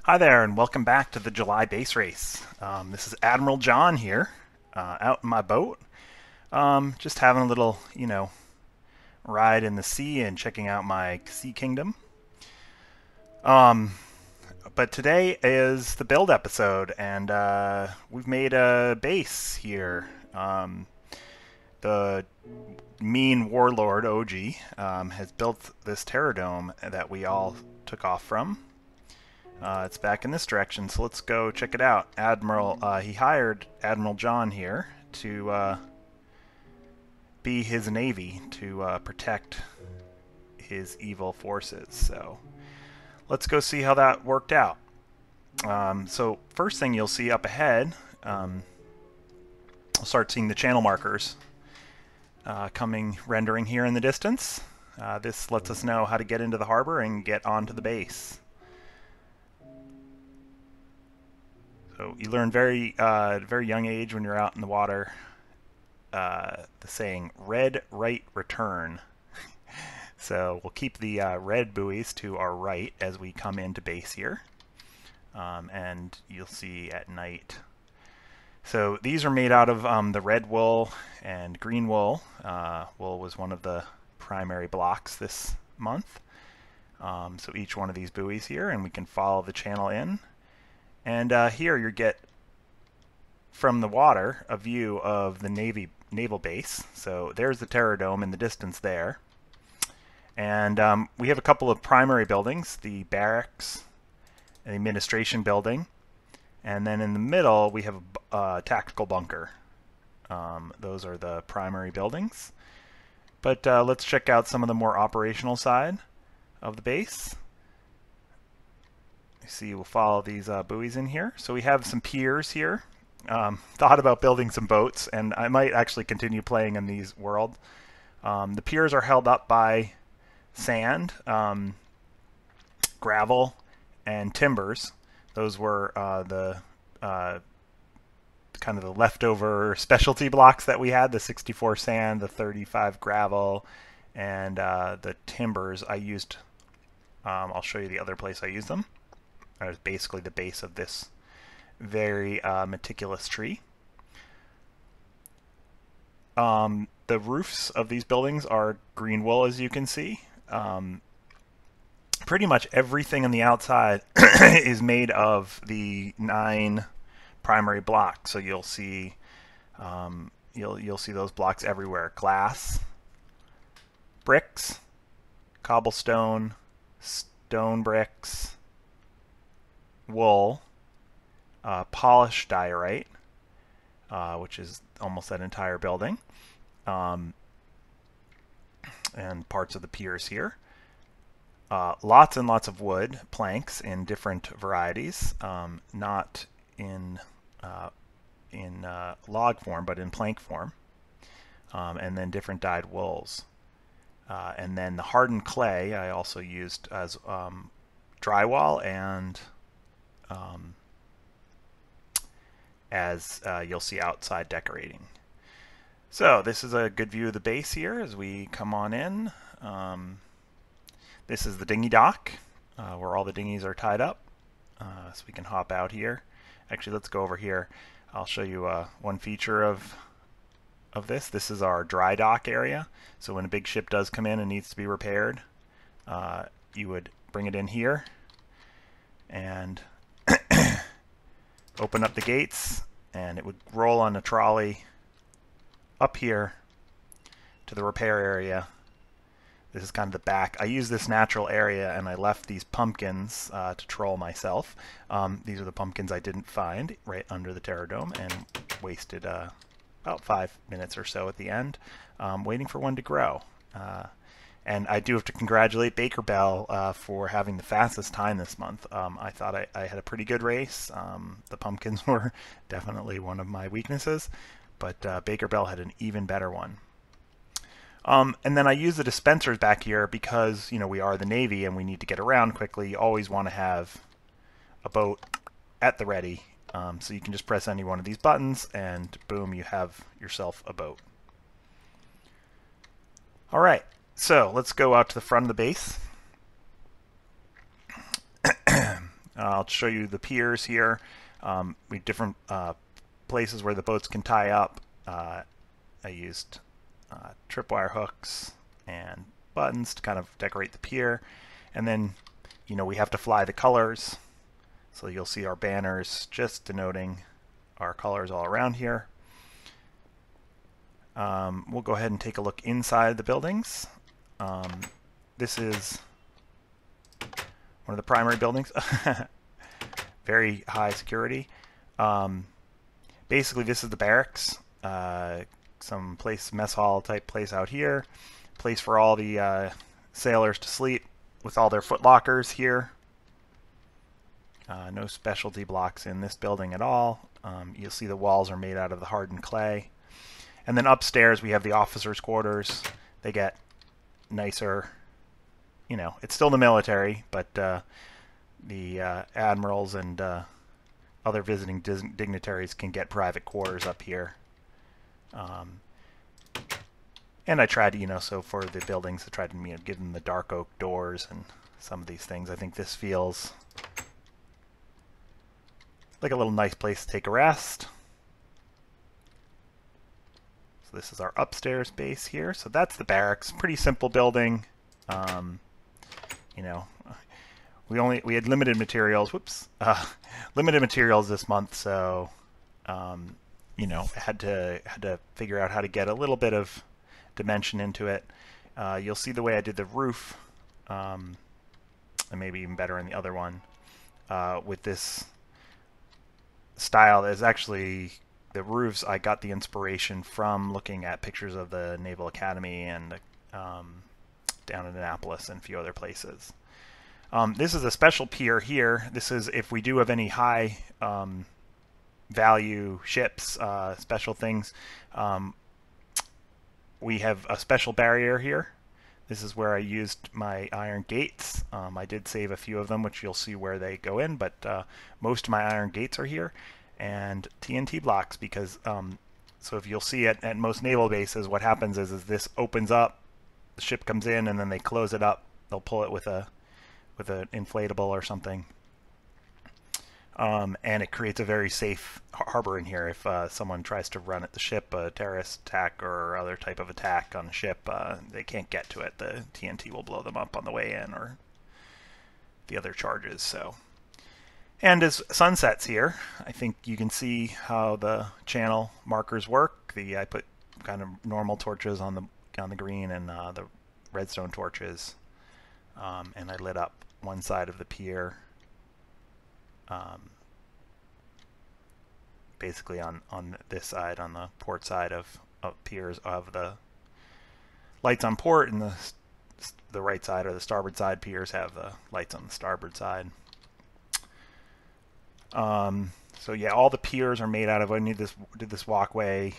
Hi there, and welcome back to the July base race. This is Admiral John here, out in my boat, just having a little, ride in the sea and checking out my sea kingdom. Um, but today is the build episode, and we've made a base here. The mean warlord OG has built this terradome that we all took off from. It's back in this direction, so let's go check it out. Admiral, he hired Admiral John here to be his navy to protect his evil forces. So let's go see how that worked out. So first thing you'll see up ahead, I'll start seeing the channel markers rendering here in the distance. This lets us know how to get into the harbor and get onto the base. So you learn at a very young age when you're out in the water the saying "red right return." So we'll keep the red buoys to our right as we come into base here, and you'll see at night. So these are made out of the red wool and green wool. Wool was one of the primary blocks this month. So each one of these buoys here, and we can follow the channel in. And here you get, from the water, a view of the naval base. So there's the terradome in the distance there. And we have a couple of primary buildings, the barracks and the administration building. And then in the middle, we have a tactical bunker. Those are the primary buildings. But let's check out some of the more operational side of the base. See, we'll follow these buoys in here. So we have some piers here. Thought about building some boats, and I might actually continue playing in these worlds. The piers are held up by sand, gravel, and timbers. Those were the kind of the leftover specialty blocks that we had, the 64 sand, the 35 gravel, and the timbers I used. I'll show you the other place I used them. That is basically the base of this very meticulous tree. The roofs of these buildings are green wool, as you can see. Pretty much everything on the outside is made of the 9 primary blocks. So you'll see you'll see those blocks everywhere: glass, bricks, cobblestone, stone bricks, wool, polished diorite, which is almost that entire building, and parts of the piers here. Lots and lots of wood, planks in different varieties, not in log form, but in plank form, and then different dyed wools. And then the hardened clay I also used as drywall and as you'll see outside decorating. So this is a good view of the base here as we come on in. This is the dinghy dock where all the dinghies are tied up, so we can hop out here. Actually, let's go over here. I'll show you one feature of this. This is our dry dock area. So when a big ship does come in and needs to be repaired, you would bring it in here and open up the gates, and it would roll on a trolley up here to the repair area. This is kind of the back. I use this natural area, and I left these pumpkins to troll myself. These are the pumpkins I didn't find right under the terradome, and wasted about 5 minutes or so at the end waiting for one to grow. And I do have to congratulate Baker Bell for having the fastest time this month. I thought I had a pretty good race. The pumpkins were definitely one of my weaknesses, but Baker Bell had an even better one. And then I use the dispensers back here because, we are the Navy and we need to get around quickly. You always want to have a boat at the ready. So you can just press any one of these buttons and boom, you have yourself a boat. All right. So let's go out to the front of the base. I'll show you the piers here. We have different places where the boats can tie up. I used tripwire hooks and buttons to kind of decorate the pier. And then, we have to fly the colors. So you'll see our banners just denoting our colors all around here. We'll go ahead and take a look inside the buildings. This is one of the primary buildings. Very high security. Basically, this is the barracks. Some place, mess hall type place out here. Place for all the sailors to sleep with all their foot lockers here. No specialty blocks in this building at all. You'll see the walls are made out of the hardened clay. And then upstairs we have the officers' quarters. They get nicer. It's still the military, but the admirals and other visiting dignitaries can get private quarters up here. And I tried to, so for the buildings, I tried to give them the dark oak doors and some of these things. I think this feels like a little nice place to take a rest. So this is our upstairs base here. So that's the barracks. Pretty simple building. We had limited materials. Whoops, limited materials this month. So had to figure out how to get a little bit of dimension into it. You'll see the way I did the roof, and maybe even better in the other one, with this style. Is actually the roofs. I got the inspiration from looking at pictures of the Naval Academy and down in Annapolis and a few other places. This is a special pier here. This is if we do have any high value ships, special things. We have a special barrier here. This is where I used my iron gates. I did save a few of them, which you'll see where they go in, but most of my iron gates are here. And TNT blocks, because so if you'll see at most naval bases, what happens is this opens up, the ship comes in, and then they close it up. They'll pull it with an inflatable or something. And it creates a very safe harbor in here. If someone tries to run at the ship, a terrorist attack or other type of attack on the ship, they can't get to it. The TNT will blow them up on the way in, or the other charges. So, and as sun sets here, I think you can see how the channel markers work. I put kind of normal torches on the green and the redstone torches, and I lit up one side of the pier. Basically on this side, on the port side of piers, of the lights on port, and the right side or the starboard side piers have the lights on the starboard side. So yeah, all the piers are made out of, I did this walkway,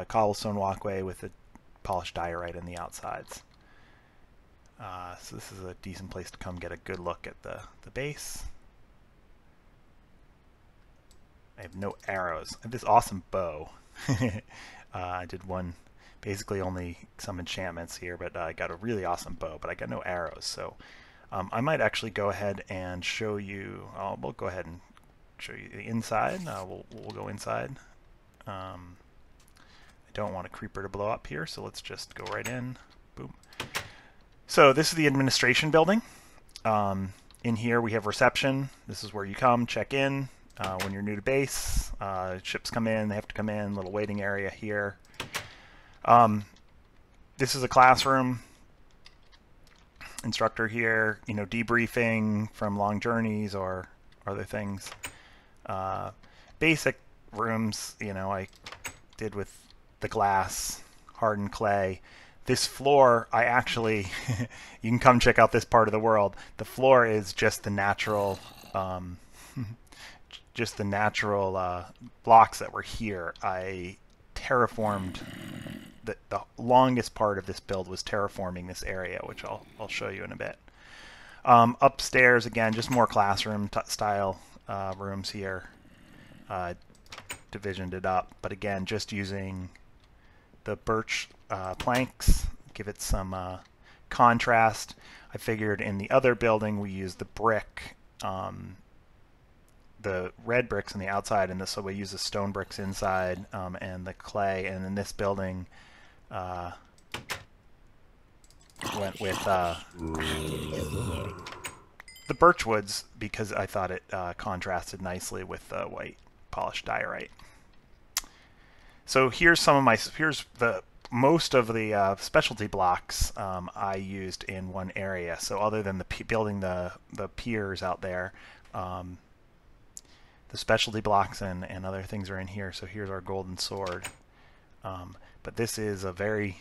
cobblestone walkway with a polished diorite in the outsides. So this is a decent place to come get a good look at the base. I have no arrows. I have this awesome bow. I did one, basically only some enchantments here, but I got a really awesome bow, but I got no arrows. So I might actually go ahead and show you, we'll go ahead and show you the inside. We'll go inside. I don't want a creeper to blow up here, so let's just go right in. Boom. So this is the administration building. In here we have reception. This is where you come, check in. When you're new to base, ships come in, they have to come in, little waiting area here. This is a classroom. Instructor here, debriefing from long journeys or other things. Basic rooms, I did with the glass, hardened clay. This floor, I actually, you can come check out this part of the world. The floor is just the natural, blocks that were here. I terraformed, the longest part of this build was terraforming this area, which I'll show you in a bit. Upstairs, again, just more classroom style rooms here. Divisioned it up, but again, just using the birch planks, give it some contrast. I figured in the other building we used the brick the red bricks on the outside, and this so we use the stone bricks inside and the clay. And in this building, went with the birch woods because I thought it contrasted nicely with the white polished diorite. So here's most of the specialty blocks I used in one area. So other than building the piers out there, the specialty blocks and other things are in here. So here's our golden sword. But this is a very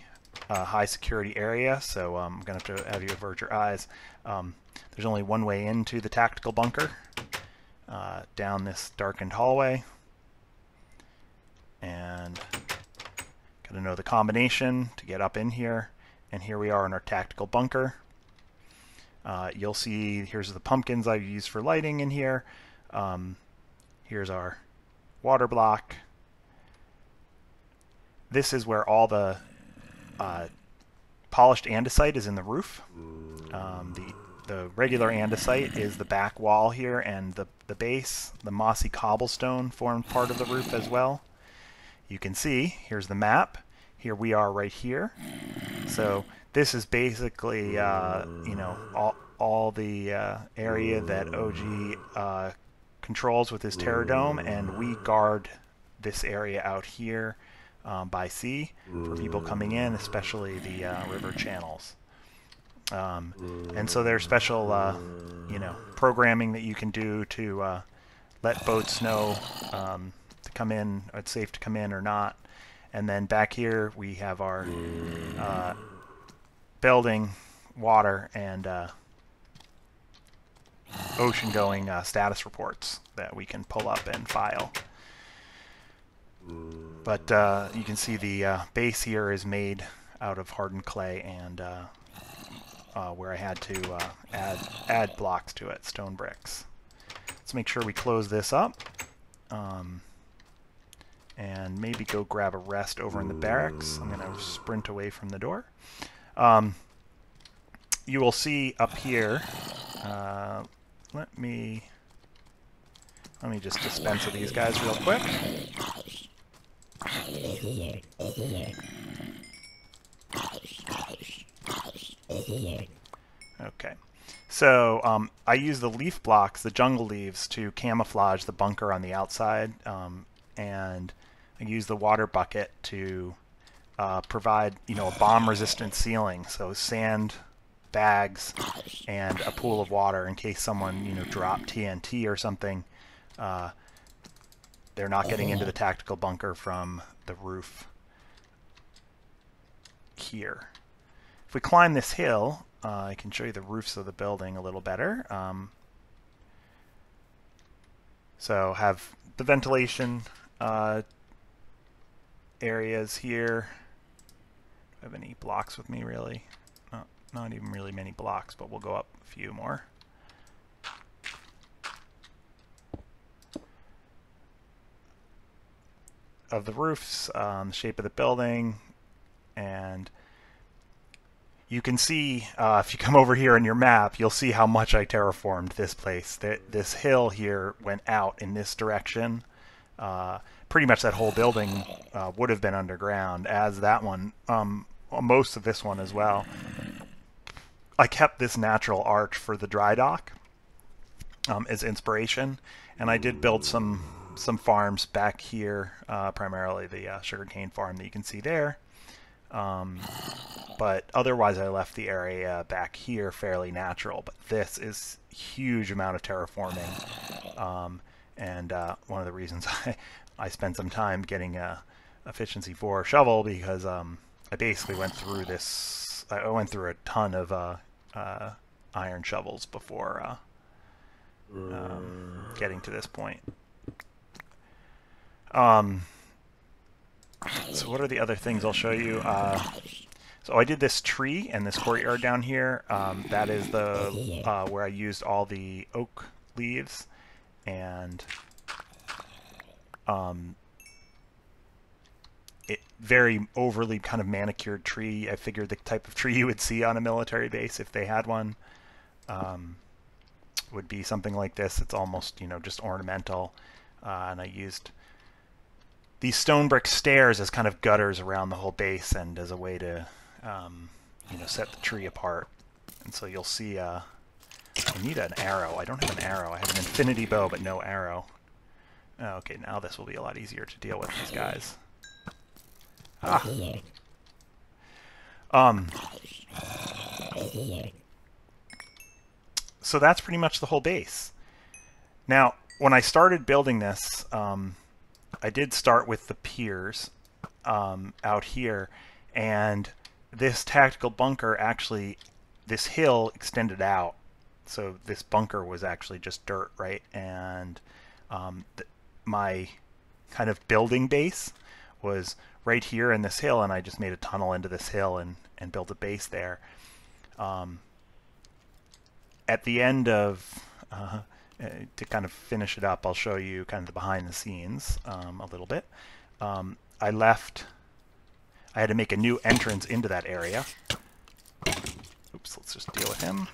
high security area, so I'm going to have you avert your eyes. There's only one way into the tactical bunker, down this darkened hallway. And got to know the combination to get up in here. And here we are in our tactical bunker. You'll see here's the pumpkins I've used for lighting in here. Here's our water block. This is where all the polished andesite is in the roof. The regular andesite is the back wall here, and the base, the mossy cobblestone, formed part of the roof as well. You can see, here's the map. Here we are right here. So this is basically, all the area that OG controls with his Terror Dome, and we guard this area out here by sea for people coming in, especially the river channels. And so there's special, programming that you can do to let boats know to come in, it's safe to come in or not. And then back here we have our building, water, and ocean-going status reports that we can pull up and file. But you can see the base here is made out of hardened clay, and where I had to add blocks to it, stone bricks. Let's make sure we close this up, and maybe go grab a rest over in the barracks. I'm going to sprint away from the door. You will see up here, let me just dispense with these guys real quick. Okay, so I use the leaf blocks, the jungle leaves, to camouflage the bunker on the outside, and I use the water bucket to provide, a bomb-resistant ceiling, so sand bags and a pool of water in case someone, dropped TNT or something. They're not getting into the tactical bunker from the roof here. If we climb this hill, I can show you the roofs of the building a little better. So have the ventilation areas here. Do I have any blocks with me, really? Not even really many blocks, but we'll go up a few more. Of the roofs, the shape of the building, and you can see, if you come over here in your map, you'll see how much I terraformed this place. This hill here went out in this direction. Pretty much that whole building would have been underground, as that one, most of this one as well. I kept this natural arch for the dry dock as inspiration, and I did build some farms back here, primarily the sugarcane farm that you can see there. But otherwise I left the area back here fairly natural. But this is a huge amount of terraforming, and one of the reasons I spent some time getting a efficiency 4 shovel, because I basically went through this. I went through a ton of iron shovels before getting to this point. So what are the other things I'll show you? So I did this tree and this courtyard down here. That is the where I used all the oak leaves, and it very overly kind of manicured tree. I figured the type of tree you would see on a military base if they had one. would be something like this. It's almost, just ornamental. And I used these stone brick stairs as kind of gutters around the whole base and as a way to, set the tree apart. And so you'll see, I need an arrow. I don't have an arrow. I have an infinity bow, but no arrow. Okay, now this will be a lot easier to deal with these guys. So that's pretty much the whole base. Now, when I started building this, I did start with the piers out here, and this tactical bunker actually, this hill extended out. So this bunker was actually just dirt, right? And my kind of building base was right here in this hill, and I just made a tunnel into this hill and built a base there. At the end of, to kind of finish it up, I'll show you kind of the behind the scenes a little bit. I had to make a new entrance into that area. Oops, let's just deal with him.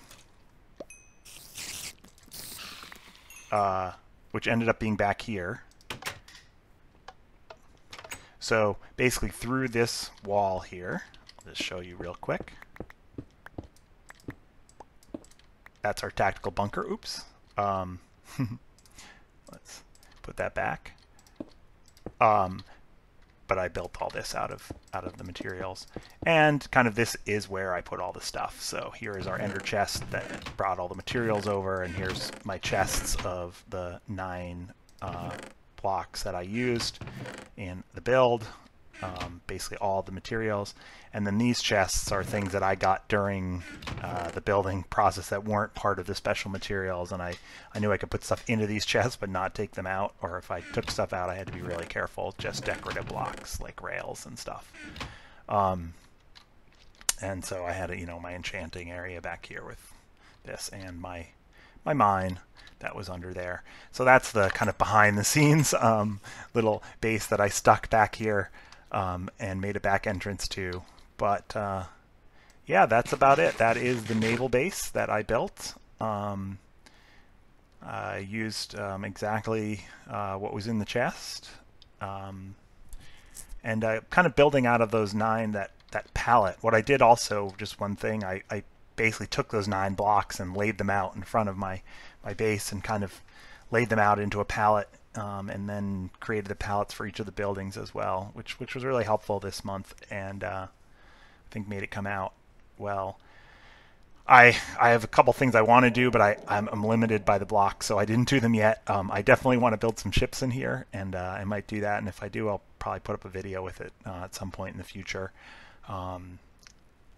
Which ended up being back here. So basically through this wall here, I'll just show you real quick. That's our tactical bunker. Oops. Let's put that back. But I built all this out of the materials, and kind of this is where I put all the stuff. So here is our ender chest that brought all the materials over, and here's my chests of the 9 blocks that I used in the build. Basically all the materials, and then these chests are things that I got during the building process that weren't part of the special materials, and I knew I could put stuff into these chests but not take them out, or if I took stuff out I had to be really careful, just decorative blocks like rails and stuff. And so I had my enchanting area back here with this, and my mine that was under there. So that's the kind of behind the scenes little base that I stuck back here. And made a back entrance to. But yeah, that's about it. That is the naval base that I built. I used exactly what was in the chest. And kind of building out of those 9, that pallet. What I did also, just one thing, I basically took those 9 blocks and laid them out in front of my base and kind of laid them out into a pallet. And then created the pallets for each of the buildings as well, which was really helpful this month, and I think made it come out well. I have a couple things I want to do, but I'm limited by the blocks, so I didn't do them yet. I definitely want to build some ships in here, and I might do that, and if I do, I'll probably put up a video with it at some point in the future. Some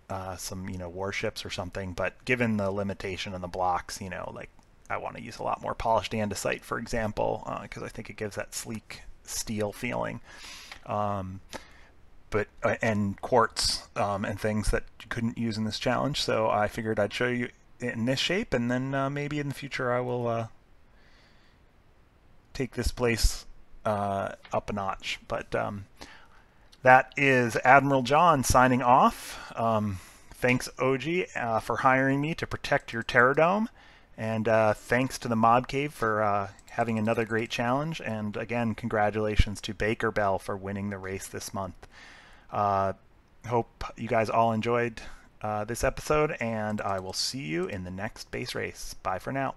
warships or something, but given the limitation on the blocks, like I want to use a lot more polished andesite, for example, because I think it gives that sleek steel feeling. And quartz and things that you couldn't use in this challenge. So I figured I'd show you in this shape, and then maybe in the future I will take this place up a notch. But that is Admiral John signing off. Thanks, OG, for hiring me to protect your Terradome. And thanks to the MobCave for having another great challenge. And again, congratulations to Baker Bell for winning the race this month. Hope you guys all enjoyed this episode, and I will see you in the next base race. Bye for now.